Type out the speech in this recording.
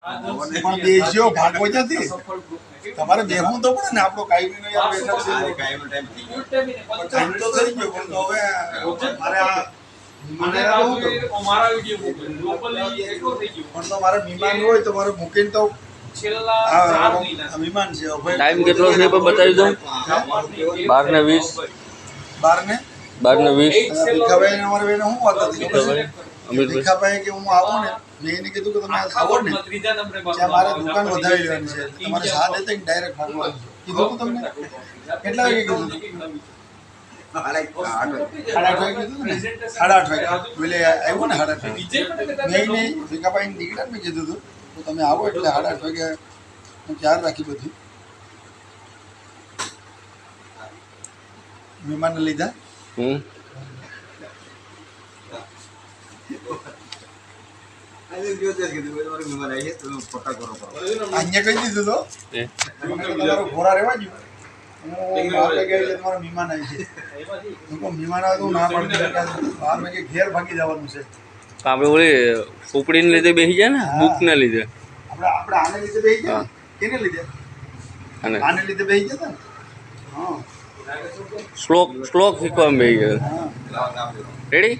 પણ બેસ્યો ભાગવો નથી તમારે બેહવું તો પડે ને આપણો કાયમીનો યાર બેઠક છે ટાઈમ તો થઈ ગયો પણ તો હવે મારે આ મને મારા વિડિયો ગ્લોબલી એટલો થઈ ગયો પણ તો મારે વિમાન હોય તો મારે મૂકીને તો છેલ્લા વિમાન છે ટાઈમ કેટલો છે એ પણ બતાવી દો 12:20 12:20 ભીખાભાઈ અમારે બેને શું વાત હતી ભીખાભાઈ કે હું આવું ને મેં એને કીધું કે તમે આવો ને ત્યાં મારે દુકાન વધારી લેવાની છે તમારે સાથ દેતા ડાયરેક્ટ ભાગવાનું કીધું તમને કેટલા વાગે કીધું 8:30 વાગે કીધું ને 8:30 વાગે એટલે આવ્યો ને 8:30 વાગે નહીં ભીખાભાઈ નીકળ્યા મેં કીધું હતું તો તમે આવો એટલે 8:30 વાગે હું ત્યાર રાખી બધી મહેમાનને લીધા અહીંયા કહી દીધું તો તમારો ઘોડા રહેવા જ હું 12 વાગે એટલે તમારો મહેમાન આવી છે મહેમાન આવે તો ના પડે 12 વાગે ઘેર ભાગી જવાનું છે આપણે ઓલી ઉપડીને લીધે બેસી જાય ને બુકને લીધે આપણે આને લીધે બેસી ગયા કેને લીધે આને લીધે બેસી ગયા ને હા શ્લોક શીખવામાં બેસી ગયા રેડી